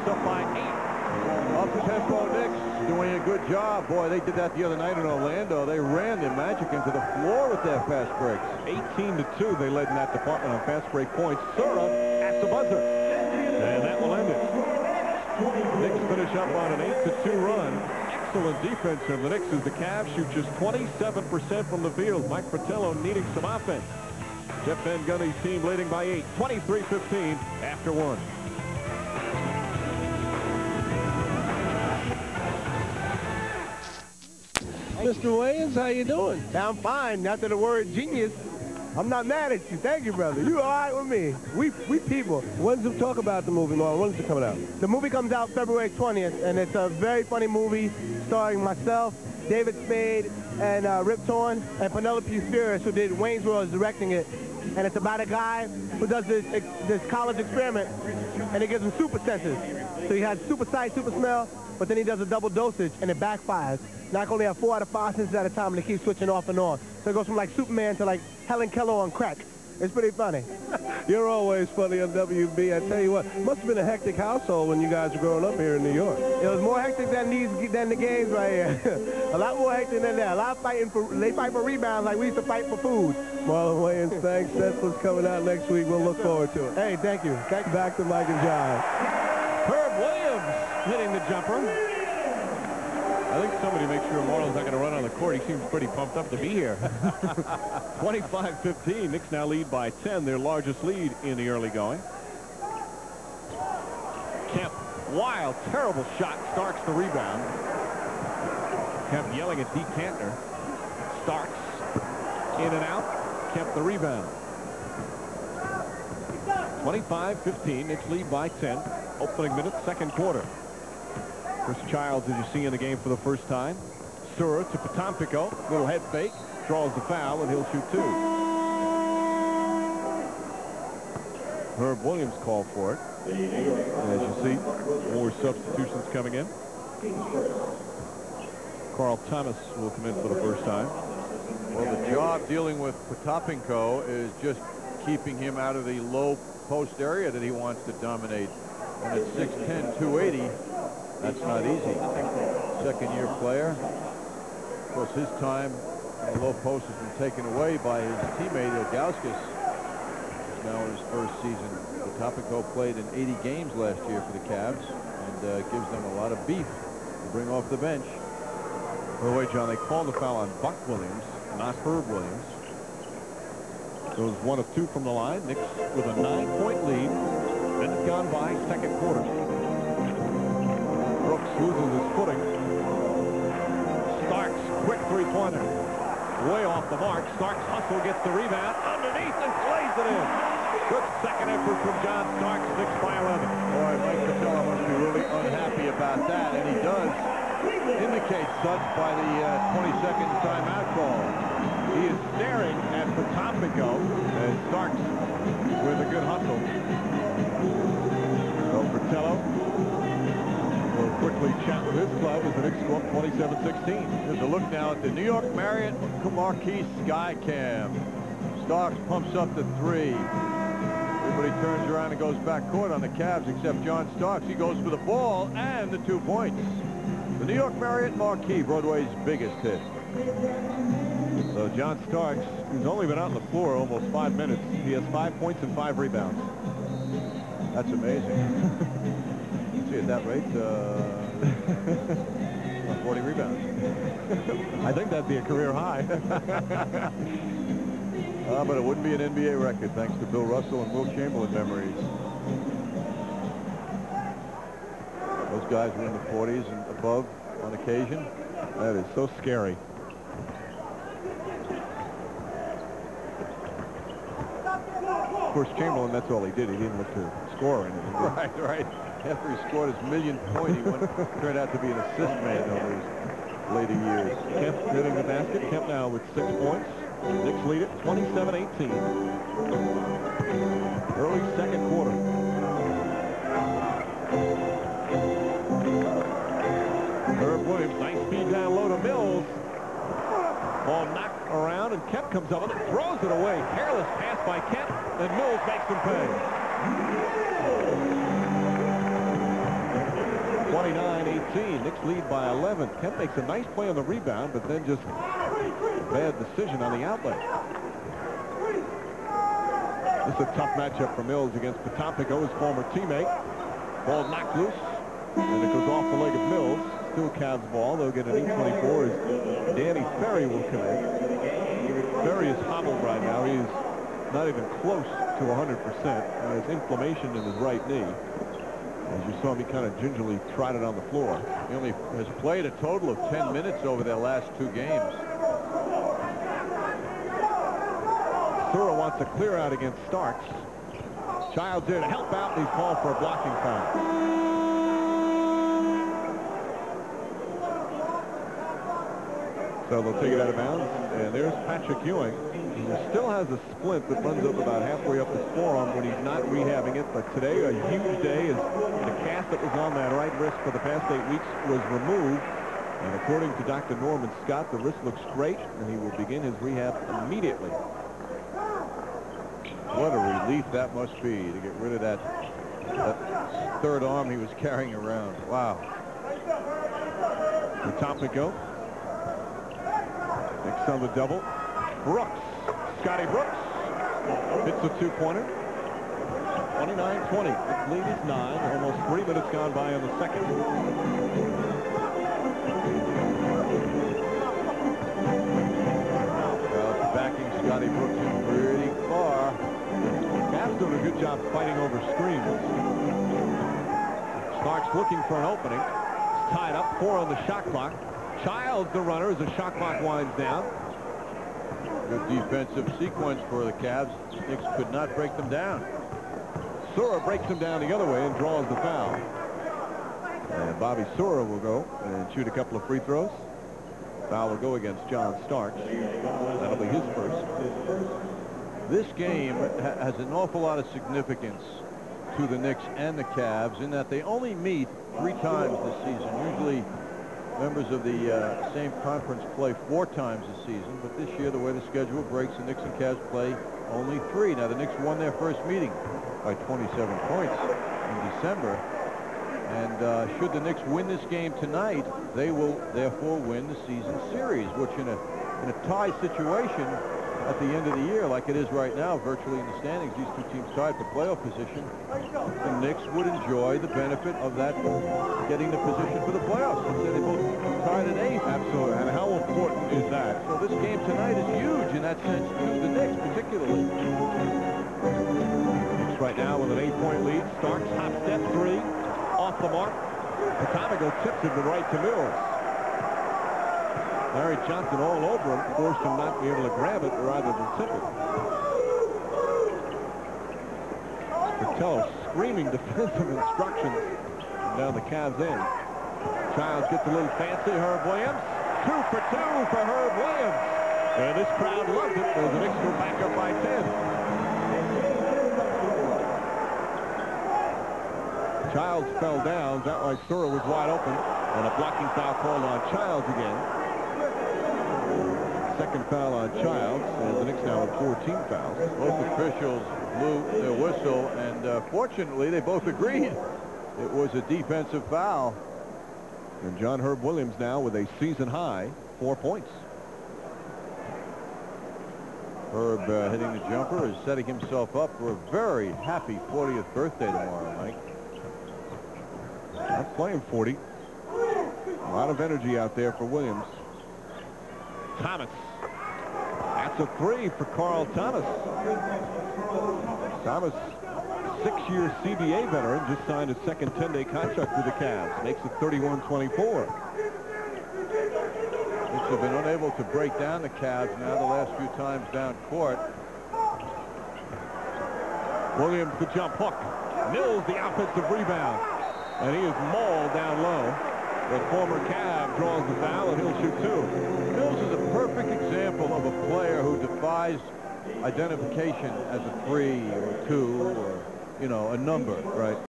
up by 8. Up-tempo Knicks doing a good job. Boy, they did that the other night in Orlando. They ran the Magic into the floor with their fast breaks. 18-2, they led in that department on fast break points. Sura at the buzzer. And that will end it. Knicks finish up on an 8-2 run. Excellent defense from the Knicks as the Cavs shoot just 27% from the field. Mike Fratello needing some offense. Jeff Van Gundy's team leading by 8, 23-15 after 1. Mr. Williams, how you doing? I'm fine. After the word genius, I'm not mad at you. Thank you, brother. You all right with me? We people. When's the talk about the movie, Marlon? When's it coming out? The movie comes out February 20th, and it's a very funny movie starring myself, David Spade, and Rip Torn, and Penelope Spheris, who did Wayne's World, is directing it. And it's about a guy who does this college experiment, and it gives him super senses. So he has super sight, super smell, but then he does a double dosage, and it backfires. Now I can only have 4 out of 5 senses at a time, and they keep switching off and on. So it goes from like Superman to like Helen Keller on crack. It's pretty funny. You're always funny on WB. I tell you what, must have been a hectic household when you guys were growing up here in New York. It was more hectic than the games right here. A lot more hectic than that. A lot of fighting they fight for rebounds like we used to fight for food. Marlon Williams, thanks. Senseless coming out next week. We'll look forward to it. Hey, thank you. Back to Mike and John. Herb Williams hitting the jumper. I think somebody makes sure Marlon's not going to run on the court. He seems pretty pumped up to be here. 25-15. Knicks now lead by 10, their largest lead in the early going. Kemp, wild, terrible shot. Starks the rebound. Kemp yelling at D. Cantner. Starks in and out. Kemp the rebound. 25-15. Knicks lead by 10. Opening minute, second quarter. Chris Childs, as you see in the game for the first time. Sura to Potampico. Little head fake. Draws the foul, and he'll shoot 2. Herb Williams called for it. And as you see, more substitutions coming in. Carl Thomas will come in for the first time. Well, the job dealing with Potampico is just keeping him out of the low post area that he wants to dominate. And at 6'10", 280, that's not easy. Second-year player. Of course, his time in the low post has been taken away by his teammate, Ilgauskas. He's now in his first season. Potampico played in 80 games last year for the Cavs and gives them a lot of beef to bring off the bench. By the way, John, they called the foul on Buck Williams, not Herb Williams. So it was 1 of 2 from the line. Knicks with a 9-point lead. Minute gone by, second quarter. Brooks loses his footing. Starks, quick three-pointer. Way off the mark. Starks hustle, gets the rebound. Underneath and slays it in. Good second effort from John Starks. Knicks by 11. Boy, Mike Fratello must be really unhappy about that, and he does indicate such by the 20-second timeout call. He is staring at Potampico as Starks with a good hustle. So Fratello will quickly chat with his club as the Knicks go up 27-16. There's a look now at the New York Marriott Marquis Sky Cam. Starks pumps up the 3. Everybody turns around and goes back court on the Cavs except John Starks. He goes for the ball and the 2 points. The New York Marriott Marquis, Broadway's biggest hit. So John Starks, who's only been out on the floor almost 5 minutes, he has 5 points and 5 rebounds. That's amazing. See, at that rate, 40 rebounds. I think that'd be a career high. But it wouldn't be an NBA record, thanks to Bill Russell and Will Chamberlain memories. Those guys were in the 40s and above on occasion. That is so scary. Of course, Chamberlain, that's all he did. He didn't look to score or anything. Right. After he scored his millionth point, he turned out to be an assist man over his later years. Kemp hitting the basket. Kemp now with 6 points. Knicks lead it 27-18. Early second quarter. Herb Williams, nice feed down low to Mills. Ball knocked around, and Kemp comes up with it, throws it away. Careless pass by Kemp, and Mills makes him pay. 29-18. Knicks lead by 11. Kemp makes a nice play on the rebound, but then just a bad decision on the outlet. This is a tough matchup for Mills against Potampico, his former teammate. Ball knocked loose, and it goes off the leg of Mills. Still Cavs ball. They'll get an E24 as Danny Ferry will come in. Ferry is hobbled right now. He's not even close to 100%. And has inflammation in his right knee. As you saw me kind of gingerly trotted on the floor. He only has played a total of 10 minutes over their last 2 games. Sura wants a clear out against Starks. Child's there to help out, and he's called for a blocking foul. So they'll take it out of bounds, and there's Patrick Ewing. He still has a splint that runs up about halfway up his forearm when he's not rehabbing it, but today a huge day as the cast that was on that right wrist for the past 8 weeks was removed. And according to Dr. Norman Scott, the wrist looks great, and he will begin his rehab immediately. What a relief that must be to get rid of that third arm he was carrying around. Wow. Potampico. Next on the double. Brooks. Scotty Brooks. Hits a 2-pointer. 29-20. Its lead is 9. Almost 3 minutes gone by in the second. Well, backing Scotty Brooks in pretty far. Cavs doing a good job fighting over screens. Starks looking for an opening. It's tied up. 4 on the shot clock. Childs the runner as the shot clock winds down. Good defensive sequence for the Cavs. Knicks could not break them down. Sura breaks him down the other way and draws the foul. And Bobby Sura will go and shoot a couple of free throws. Foul will go against John Starks. That'll be his first. This game has an awful lot of significance to the Knicks and the Cavs in that they only meet 3 times this season. Usually members of the same conference play 4 times this season, but this year the way the schedule breaks, the Knicks and Cavs play only 3. Now the Knicks won their first meeting by 27 points in December, and should the Knicks win this game tonight, they will therefore win the season series, which in a tie situation at the end of the year, like it is right now, virtually in the standings, these 2 teams tied for playoff position, the Knicks would enjoy the benefit of that, getting the position for the playoffs. Instead, they both tied at 8. Absolutely. And how important is that? So this game tonight is huge in that sense to the Knicks, particularly. Knicks right now with an 8-point lead. Starks hop step 3 off the mark. Potampico tips it to right to Mills. Larry Johnson all over him, forced him not to be able to grab it rather than tip it. Fratello screaming defensive instructions down the Cavs end. Childs gets a little fancy. Herb Williams. 2 for 2 for Herb Williams. And this crowd loves it as the Knicks go back up by 10. Childs fell down. That way Sura was wide open. And a blocking foul called on Childs again. Second foul on Childs, and the Knicks now with 14 fouls. Both officials blew their whistle, and fortunately they both agreed it was a defensive foul. And John Herb Williams now with a season high 4 points. Herb hitting the jumper is setting himself up for a very happy 40th birthday tomorrow, Mike. Not playing 40. A lot of energy out there for Williams. Thomas. That's a 3 for Carl Thomas. Thomas, 6-year CBA veteran, just signed his second 10-day contract with the Cavs. Makes it 31-24. Knicks have been unable to break down the Cavs now the last few times down court. Williams the jump hook. Mills the offensive rebound. And he is mauled down low. The former Cav draws the foul, and he'll shoot 2. Mills is a perfect example of a player who defies identification as a 3 or 2 or, you know, a number, right?